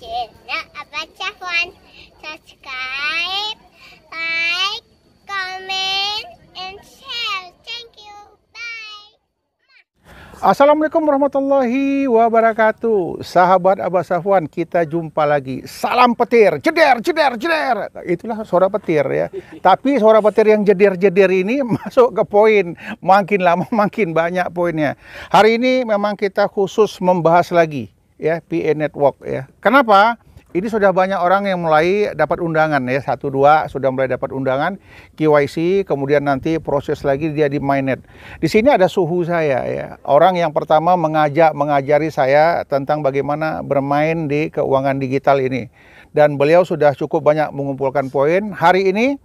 channel Abacha One. Subscribe, like, comment, and share. Thank you. Bye. Assalamualaikum warahmatullahi wabarakatuh. Sahabat Abah Safwan, kita jumpa lagi. Salam petir, jeder, jeder, jeder. Itulah suara petir ya. Tapi suara petir yang jeder-jeder ini masuk ke poin. Makin lama makin banyak poinnya. Hari ini memang kita khusus membahas lagi ya PA Network ya. Kenapa? Ini sudah banyak orang yang mulai dapat undangan ya, 1-2 sudah mulai dapat undangan KYC, kemudian nanti proses lagi dia di mainnet. Di sini ada suhu saya ya, orang yang pertama mengajari saya tentang bagaimana bermain di keuangan digital ini. Dan beliau sudah cukup banyak mengumpulkan poin. Hari ini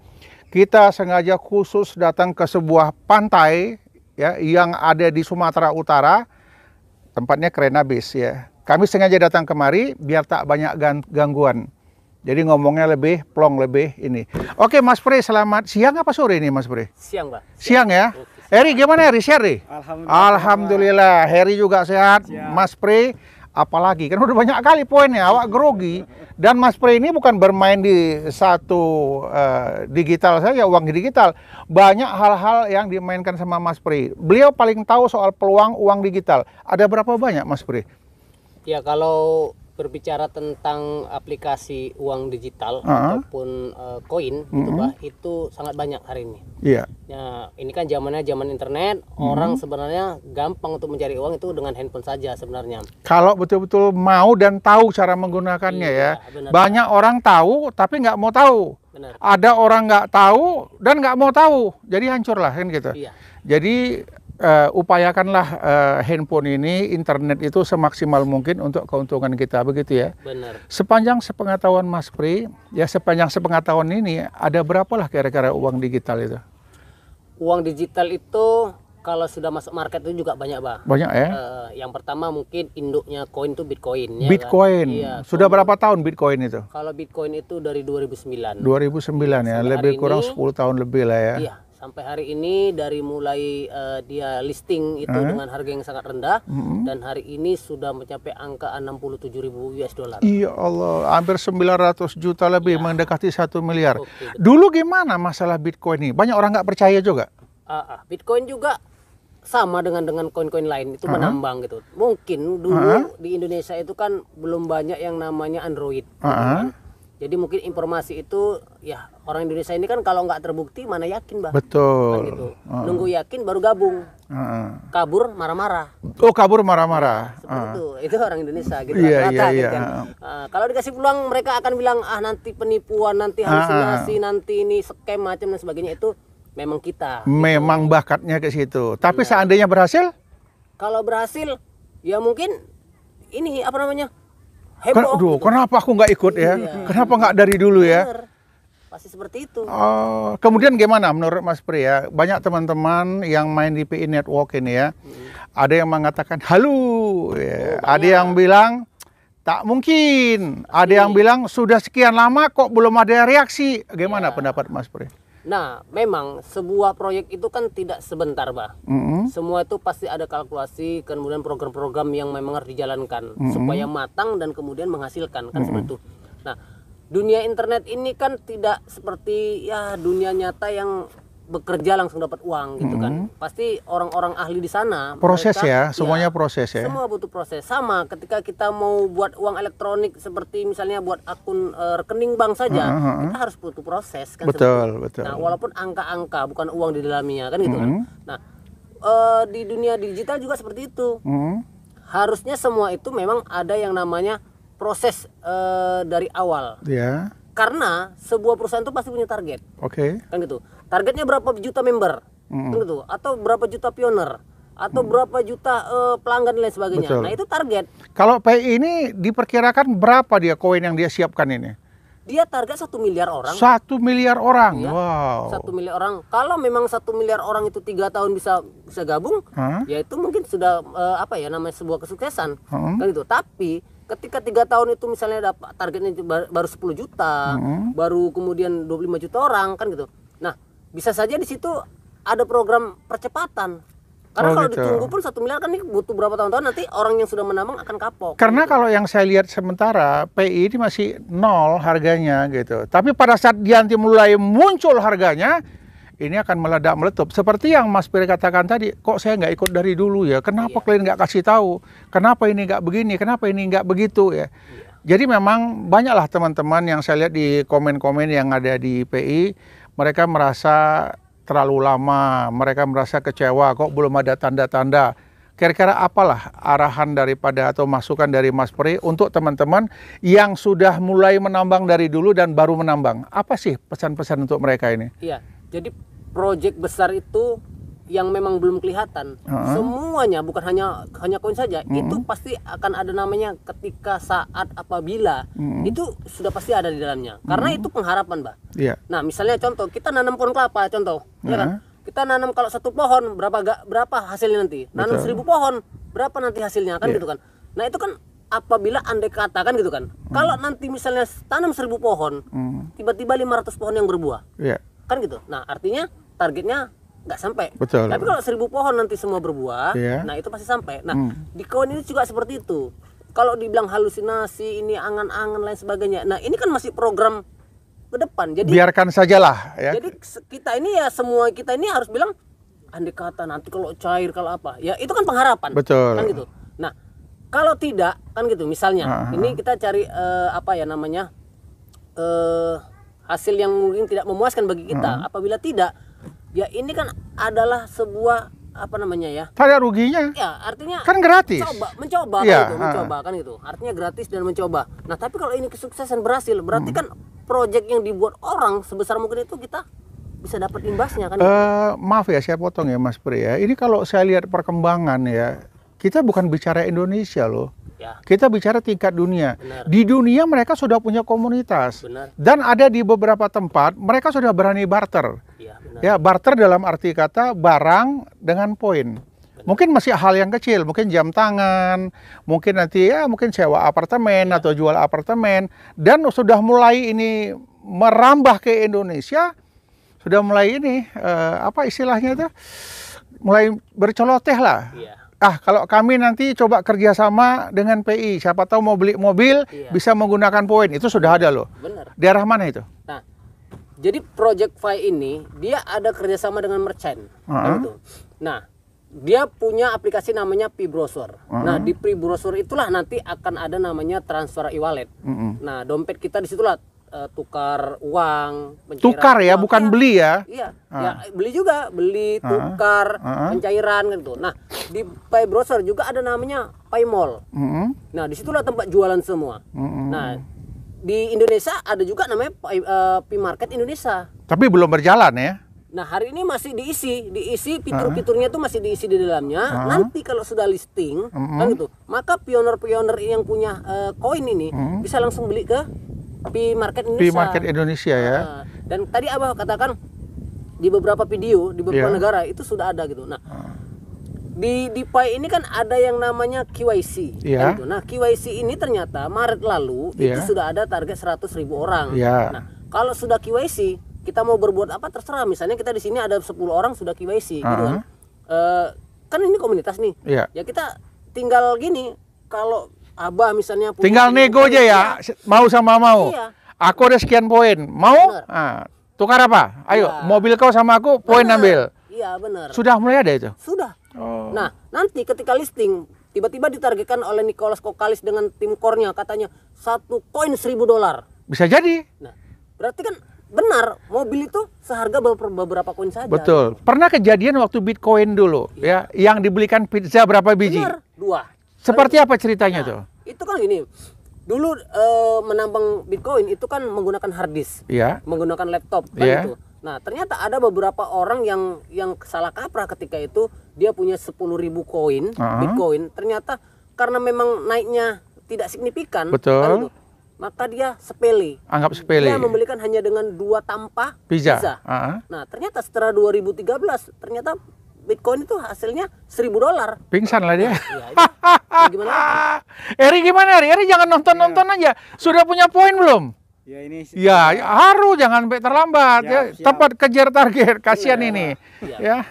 kita sengaja khusus datang ke sebuah pantai ya yang ada di Sumatera Utara, tempatnya Krena Base ya. Kami sengaja datang kemari biar tak banyak gangguan. Jadi ngomongnya lebih plong, lebih ini. Oke Mas Pri, selamat siang apa sore ini Mas Pri? Siang Pak. Siang ya. Heri gimana Heri? Sehat Heri? Alhamdulillah. Heri juga sehat. Mas Pri, apalagi kan udah banyak kali poinnya. Awak grogi. Dan Mas Pri ini bukan bermain di satu digital saja, uang digital. Banyak hal-hal yang dimainkan sama Mas Pri. Beliau paling tahu soal peluang uang digital. Ada berapa banyak Mas Pri? Ya kalau berbicara tentang aplikasi uang digital ataupun koin gitu Pak, itu sangat banyak hari ini. Iya. Ya, ini kan zamannya zaman internet, orang sebenarnya gampang untuk mencari uang itu dengan handphone saja sebenarnya. Kalau betul-betul mau dan tahu cara menggunakannya ya. Benar, banyak orang tahu tapi nggak mau tahu. Benar. Ada orang nggak tahu dan nggak mau tahu. Jadi hancur lah kan gitu. Iya. Jadi upayakanlah handphone ini, internet itu semaksimal mungkin untuk keuntungan kita, begitu ya. Benar. Sepanjang sepengetahuan Mas Pri, ya sepanjang sepengetahuan ini ada berapa lah kira-kira uang digital itu? Uang digital itu kalau sudah masuk market itu juga banyak Pak. Banyak ya? Yang pertama mungkin induknya koin itu Bitcoin. Ya Bitcoin. Kan? Iya, Sudah berapa tahun Bitcoin itu? Kalau Bitcoin itu dari 2009. 2009 ya, lebih kurang 10 tahun lebih lah ya. Iya. Sampai hari ini dari mulai dia listing itu dengan harga yang sangat rendah dan hari ini sudah mencapai angka 67.000 US dollar. Iya Allah, hampir 900 juta lebih, mendekati 1 miliar. Oke. Dulu gimana masalah Bitcoin ini? Banyak orang nggak percaya juga. Bitcoin juga sama dengan koin-koin lain itu menambang gitu. Mungkin dulu di Indonesia itu kan belum banyak yang namanya Android. Gitu kan. Jadi mungkin informasi itu ya orang Indonesia ini kan kalau nggak terbukti mana yakin Bah. Betul. Kan gitu. Nunggu yakin baru gabung. Kabur marah-marah. Oh kabur marah-marah. Seperti itu orang Indonesia gitu. Iya, rata-rata iya, gitu kan. Kalau dikasih peluang mereka akan bilang nanti penipuan, nanti halusinasi, nanti ini scam macam dan sebagainya itu memang kita. Memang bakatnya ke situ. Tapi seandainya berhasil? Kalau berhasil ya mungkin ini apa namanya? Heboh. Aduh, gitu. kenapa aku nggak ikut ya? Iya. Kenapa nggak dari dulu ya? Bener. Pasti seperti itu. Kemudian gimana menurut Mas Pri ya? Banyak teman-teman yang main di PI Network ini ya. Ada yang mengatakan halu, ya. Ada yang bilang tak mungkin. Ada yang bilang sudah sekian lama kok belum ada reaksi. Gimana pendapat Mas Pri? Nah, memang sebuah proyek itu kan tidak sebentar, Bah. Semua itu pasti ada kalkulasi, kemudian program-program yang memang harus dijalankan supaya matang dan kemudian menghasilkan kan seperti itu. Nah, dunia internet ini kan tidak seperti ya dunia nyata yang bekerja langsung dapat uang gitu kan. Pasti orang-orang ahli di sana Proses mereka, ya, semuanya proses ya. Semua butuh proses. Sama ketika kita mau buat uang elektronik seperti misalnya buat akun rekening bank saja, kita harus butuh proses kan. Betul, betul. Nah, walaupun angka-angka bukan uang di dalamnya kan gitu kan. Nah, di dunia digital juga seperti itu. Harusnya semua itu memang ada yang namanya proses dari awal. Ya. Karena sebuah perusahaan itu pasti punya target. Oke. Kan gitu. Targetnya berapa juta member, kan gitu, atau berapa juta pioner, atau berapa juta pelanggan dan lain sebagainya. Betul. Nah itu target. Kalau PI ini diperkirakan berapa dia koin yang dia siapkan ini? Dia target 1 miliar orang. 1 miliar orang. Ya, Wow. 1 miliar orang. Kalau memang 1 miliar orang itu 3 tahun bisa gabung, ya itu mungkin sudah apa ya namanya sebuah kesuksesan. Kan gitu. Tapi ketika 3 tahun itu misalnya dapat targetnya baru 10 juta, baru kemudian 25 juta orang kan gitu. Nah, bisa saja di situ ada program percepatan. Karena Oh, kalau gitu. ditunggu pun 1 miliar kan ini butuh berapa tahun-tahun, nanti orang yang sudah menambang akan kapok. Karena gitu. kalau yang saya lihat sementara PI ini masih nol harganya gitu. Tapi pada saat dia nanti mulai muncul harganya, ini akan meledak meletup. Seperti yang Mas Piri katakan tadi, kok saya nggak ikut dari dulu ya? Kenapa kalian nggak kasih tahu? Kenapa ini nggak begini? Kenapa ini nggak begitu ya? Jadi memang banyaklah teman-teman yang saya lihat di komen-komen yang ada di PI, mereka merasa terlalu lama, mereka merasa kecewa, kok belum ada tanda-tanda. Kira-kira apalah arahan daripada atau masukan dari Mas Peri untuk teman-teman yang sudah mulai menambang dari dulu dan baru menambang? Apa sih pesan-pesan untuk mereka ini? Iya, jadi proyek besar itu yang memang belum kelihatan, semuanya bukan hanya koin saja, itu pasti akan ada namanya ketika saat apabila itu sudah pasti ada di dalamnya, karena itu pengharapan, Mbak. Iya. Nah, misalnya contoh kita nanam pohon kelapa, contoh, ya kan? Kita nanam kalau 1 pohon berapa hasilnya nanti? Nanam 1000 pohon berapa nanti hasilnya kan gitu kan? Nah itu kan apabila andai kata kan gitu kan, kalau nanti misalnya tanam 1000 pohon, tiba-tiba 500 pohon yang berbuah, kan gitu. Nah artinya targetnya nggak sampai. Betul. Tapi kalau 1000 pohon nanti semua berbuah, Iya. nah itu pasti sampai. Nah di koin ini juga seperti itu. Kalau dibilang halusinasi, ini angan-angan lain sebagainya. Nah ini kan masih program ke depan. Jadi Biarkan sajalah ya. jadi kita ini ya semua kita ini harus bilang andai kata nanti kalau cair kalau apa. Ya itu kan pengharapan. Betul. Kan gitu. Nah, kalau tidak kan gitu misalnya ini kita cari apa ya namanya hasil yang mungkin tidak memuaskan bagi kita. Apabila tidak, ya ini kan adalah sebuah apa namanya ya? Tak ada ruginya. Ya, artinya Kan gratis. mencoba Iya, kan gitu, mencoba kan gitu. Artinya gratis dan mencoba. Nah, tapi kalau ini kesuksesan berhasil, berarti kan proyek yang dibuat orang sebesar mungkin itu kita bisa dapat imbasnya kan. Maaf ya saya potong ya Mas Pri ya. Ini kalau saya lihat perkembangan ya, kita bukan bicara Indonesia loh. Ya, Kita bicara tingkat dunia. Benar. Di dunia mereka sudah punya komunitas. benar. Dan ada di beberapa tempat mereka sudah berani barter. Iya, benar. Ya, barter dalam arti kata barang dengan poin. Mungkin masih hal yang kecil, mungkin jam tangan, mungkin nanti ya mungkin sewa apartemen atau jual apartemen, dan sudah mulai ini merambah ke Indonesia, sudah mulai ini apa istilahnya itu, mulai berceloteh lah. Iya. Kalau kami nanti coba kerjasama dengan PI, siapa tahu mau beli mobil bisa menggunakan poin, itu sudah ada loh. Benar. Daerah mana itu? Nah, jadi Project Fi ini dia ada kerjasama dengan merchant, kan gitu. Nah, dia punya aplikasi namanya Pi-Browser. Nah, di Pi-Browser itulah nanti akan ada namanya transfer e-wallet. Nah, dompet kita disitulah tukar uang, pencairan Tukar ya, uang. bukan Iya, beli ya. Iya, ya beli juga, beli, tukar, pencairan gitu. Nah, di Pi-Browser juga ada namanya Pi-Mall. Nah, disitulah tempat jualan semua. Nah, di Indonesia ada juga namanya Pi-Market Indonesia. Tapi belum berjalan ya. Nah, hari ini masih diisi fitur-fiturnya itu masih diisi di dalamnya. Nanti kalau sudah listing, kan gitu, maka pioner-pioner yang punya koin ini bisa langsung beli ke Pi-Market Indonesia. Pi-Market Indonesia ya. Nah, dan tadi Abah katakan di beberapa video di beberapa negara itu sudah ada gitu. Nah, di Pi ini kan ada yang namanya KYC. Kan gitu. Nah, KYC ini ternyata Maret lalu itu sudah ada target 100.000 orang. Nah, kalau sudah KYC, kita mau berbuat apa terserah. Misalnya kita di sini ada 10 orang sudah KYC gitu kan. Kan ini komunitas nih. Ya kita tinggal gini, kalau Abah misalnya tinggal nego aja ya, mau sama mau. Iya. Aku ada sekian poin, mau? Tukar apa? Ayo, mobil kau sama aku, poin ambil. Iya, benar. Sudah mulai ada itu? Sudah. Nah, nanti ketika listing, tiba-tiba ditargetkan oleh Nicholas Kokalis dengan tim core-nya, katanya 1 koin $1.000. Bisa jadi. Nah, berarti kan benar, mobil itu seharga beberapa koin saja. Betul. Pernah kejadian waktu Bitcoin dulu, ya, yang dibelikan pizza berapa biji? Benar, 2. Seperti apa ceritanya tuh? Itu kan gini, dulu menambang Bitcoin itu kan menggunakan hard disk, menggunakan laptop kan itu. Nah, ternyata ada beberapa orang yang salah kaprah ketika itu, dia punya 10.000 koin Bitcoin, ternyata karena memang naiknya tidak signifikan, kan itu, maka dia sepele. Anggap sepele. Dia membelikan hanya dengan 2 tampah pizza. Nah, ternyata setelah 2013 ternyata Bitcoin itu hasilnya $1.000. Pingsan lah dia. Ya, gimana? Eri gimana Eri? Eri jangan nonton-nonton aja. Sudah punya poin belum? Ya ini. Harus jangan sampai terlambat. Ya, tepat kejar target. Kasihan ini. Ya.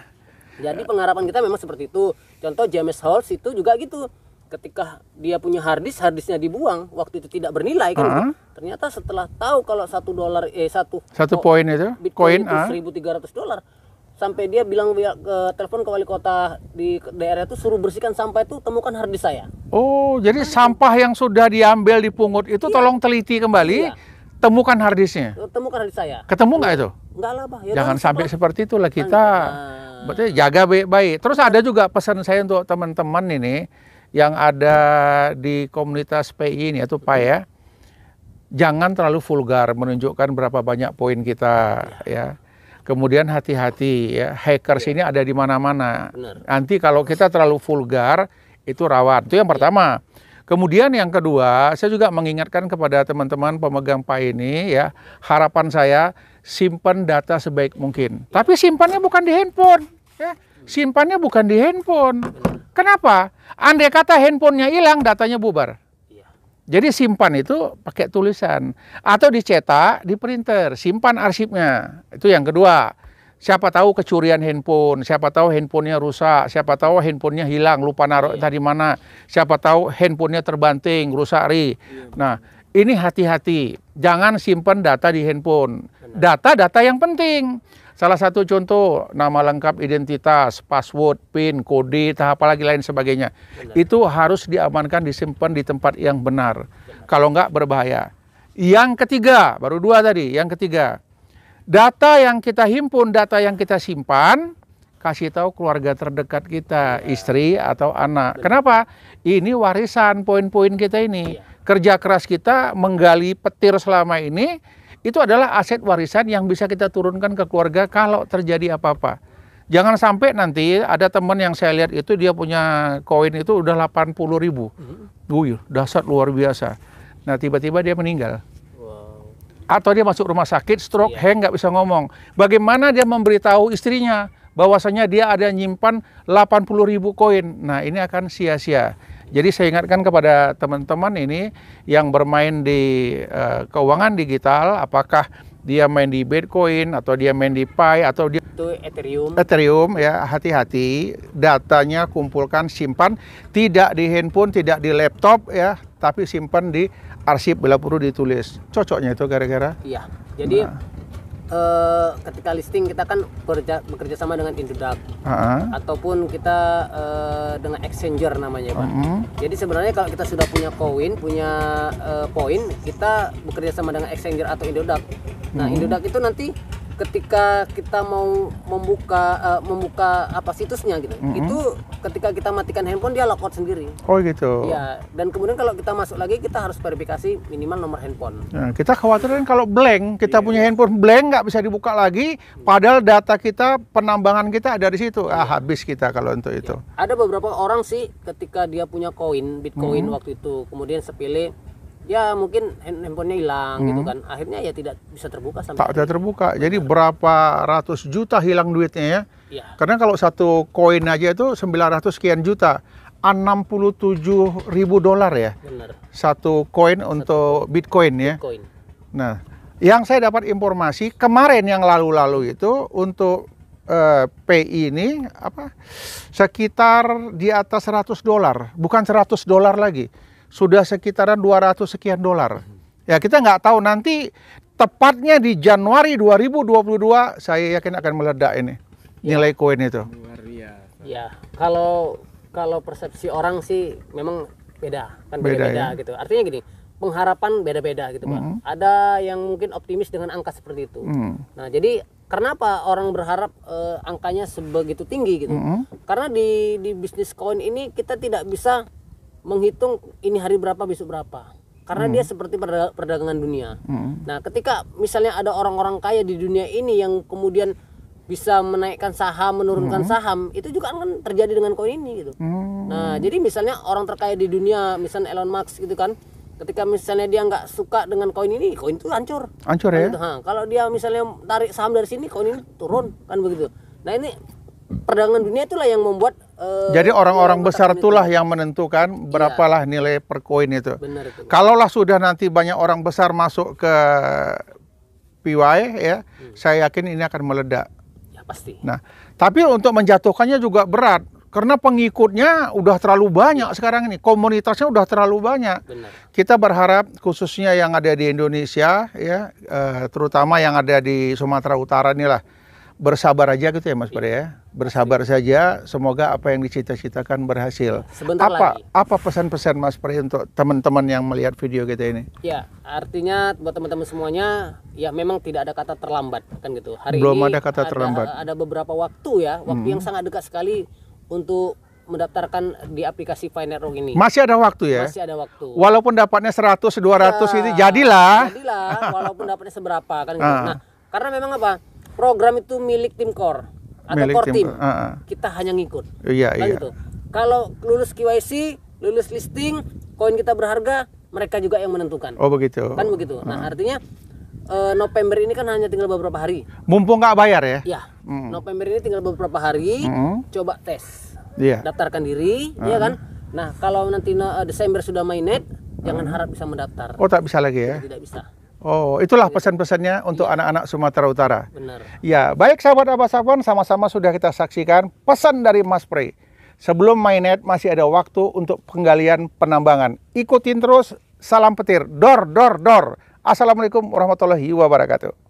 Jadi pengharapan kita memang seperti itu. Contoh James Holtz itu juga gitu. Ketika dia punya harddisknya dibuang, waktu itu tidak bernilai kan. Gitu. Ternyata setelah tahu kalau $1 satu poin itu, Bitcoin itu $1.300. Sampai dia bilang telepon ke wali kota di daerah itu suruh bersihkan sampah itu, temukan harddisk saya. Oh, jadi sampah yang sudah diambil dipungut itu tolong teliti kembali, temukan harddisknya. Temukan harddisk saya. Ketemu nggak itu? Enggak lah, Bah. Ya jangan sampai seperti itulah kita. Berarti Nah. jaga baik-baik. Terus ada juga pesan saya untuk teman-teman ini yang ada di komunitas PI ini atau PAI ya. Jangan terlalu vulgar menunjukkan berapa banyak poin kita ya. Kemudian hati-hati ya, hackers ini ada di mana-mana. Nanti kalau kita terlalu vulgar itu rawan. Itu yang pertama. Kemudian yang kedua, saya juga mengingatkan kepada teman-teman pemegang PAI ini ya, harapan saya simpan data sebaik mungkin. Tapi simpannya bukan di handphone ya. Simpannya bukan di handphone. Kenapa? Andai kata handphonenya hilang, datanya bubar. Jadi simpan itu pakai tulisan atau dicetak, di printer, simpan arsipnya. Itu yang kedua. Siapa tahu kecurian handphone, siapa tahu handphonenya rusak, siapa tahu handphonenya hilang, lupa naruh tadi mana, siapa tahu handphonenya terbanting, rusak ri. Nah, ini hati-hati. Jangan simpan data di handphone. Data-data yang penting. Salah satu contoh, nama lengkap, identitas, password, PIN, kode, apa lagi lain sebagainya. Itu harus diamankan, disimpan di tempat yang benar. Kalau enggak berbahaya. Yang ketiga, baru dua tadi, yang ketiga. Data yang kita himpun, data yang kita simpan, kasih tahu keluarga terdekat kita, istri atau anak. Kenapa? Ini warisan poin-poin kita ini. Kerja keras kita menggali petir selama ini, itu adalah aset warisan yang bisa kita turunkan ke keluarga kalau terjadi apa-apa. Jangan sampai nanti ada teman yang saya lihat itu dia punya koin itu udah 80.000. Wih, dahsyat luar biasa. Nah, tiba-tiba dia meninggal. Atau dia masuk rumah sakit, stroke, hang, nggak bisa ngomong. Bagaimana dia memberitahu istrinya bahwasanya dia ada nyimpan 80.000 koin. Nah, ini akan sia-sia. Jadi saya ingatkan kepada teman-teman ini yang bermain di keuangan digital, apakah dia main di Bitcoin atau dia main di Pi atau dia itu Ethereum ya, hati-hati, datanya kumpulkan, simpan, tidak di handphone, tidak di laptop ya, tapi simpan di arsip bila perlu ditulis. Cocoknya itu kira-kira? Iya. Jadi ketika listing kita kan bekerja sama dengan Indodax ataupun kita dengan exchanger namanya, Pak. Jadi sebenarnya kalau kita sudah punya koin, punya poin, kita bekerja sama dengan exchanger atau Indodax. Nah, Indodax itu nanti ketika kita mau membuka apa situsnya gitu, itu ketika kita matikan handphone dia lockout sendiri. Oh gitu. Iya. Dan kemudian kalau kita masuk lagi kita harus verifikasi minimal nomor handphone. Nah, kita khawatirin kalau blank, kita punya handphone blank nggak bisa dibuka lagi, padahal data kita, penambangan kita ada di situ. Habis kita kalau untuk itu. Ada beberapa orang sih ketika dia punya koin, Bitcoin waktu itu, kemudian sepele ya mungkin handphonenya hilang gitu kan, akhirnya ya tidak bisa terbuka sampai tak bisa terbuka. Jadi berapa ratus juta hilang duitnya ya. Karena kalau satu koin aja itu 900 sekian juta, $67.000 ya. Benar. Satu koin untuk Bitcoin ya. Bitcoin. Nah, yang saya dapat informasi kemarin yang lalu-lalu itu untuk PI ini apa sekitar di atas $100, bukan $100 lagi. Sudah sekitaran 200 sekian dolar. Ya, kita nggak tahu nanti tepatnya di Januari 2022 saya yakin akan meledak ini nilai koin itu. Luar biasa. Ya, kalau persepsi orang sih memang beda kan, beda-beda gitu. Artinya gini, pengharapan beda-beda gitu, Pak. Ada yang mungkin optimis dengan angka seperti itu. Nah, jadi kenapa orang berharap angkanya sebegitu tinggi gitu? Karena di bisnis koin ini kita tidak bisa menghitung ini hari berapa, besok berapa. Karena dia seperti perdagangan dunia. Nah, ketika misalnya ada orang-orang kaya di dunia ini yang kemudian bisa menaikkan saham, menurunkan saham, itu juga kan terjadi dengan koin ini gitu. Nah, jadi misalnya orang terkaya di dunia, misalnya Elon Musk gitu kan, ketika misalnya dia nggak suka dengan koin ini, koin itu hancur. Hancur ya? Gitu. Kalau dia misalnya tarik saham dari sini, koin ini turun, kan begitu. Nah, ini perdagangan dunia itulah yang membuat jadi orang-orang besar itulah yang menentukan berapalah nilai per koin itu. Benar itu. Kalaulah sudah nanti banyak orang besar masuk ke PY ya, saya yakin ini akan meledak. pasti. Nah, tapi untuk menjatuhkannya juga berat. Karena pengikutnya udah terlalu banyak sekarang ini. Komunitasnya udah terlalu banyak. Benar. Kita berharap khususnya yang ada di Indonesia, ya, terutama yang ada di Sumatera Utara inilah, bersabar aja gitu ya Mas Pare ya. Bersabar saja, semoga apa yang dicita-citakan berhasil. Sebentar lagi. Apa pesan-pesan Mas Pare untuk teman-teman yang melihat video kita ini? Ya, artinya buat teman-teman semuanya, ya memang tidak ada kata terlambat kan gitu. Hari Belum ini ada kata terlambat. ada beberapa waktu ya, waktu yang sangat dekat sekali untuk mendaftarkan di aplikasi Fine Network ini. Masih ada waktu ya? Masih ada waktu. Walaupun dapatnya 100, 200 Ya, ini jadilah. Jadilah, walaupun dapatnya seberapa kan gitu. Nah, karena memang apa? Program itu milik tim core atau Milik core tim, team. Kita Kita hanya ngikut. Iya, Kan iya. gitu. Kalau lulus KYC, lulus listing, koin kita berharga, mereka juga yang menentukan. Oh begitu. Kan begitu. Nah, artinya November ini kan hanya tinggal beberapa hari. Mumpung nggak bayar ya? Ya, November ini tinggal beberapa hari. Coba tes, Iya. daftarkan diri, ya kan. Nah, kalau nanti Desember sudah mainnet, jangan harap bisa mendaftar. Oh tak bisa lagi ya? Tidak bisa. Oh itulah pesan-pesannya untuk anak-anak Sumatera Utara. Benar. Ya baik sahabat Abas Afwan, sama-sama sudah kita saksikan pesan dari Mas Pare. Sebelum mainnet masih ada waktu untuk penggalian penambangan. Ikutin terus, salam petir, dor dor dor. Assalamualaikum warahmatullahi wabarakatuh.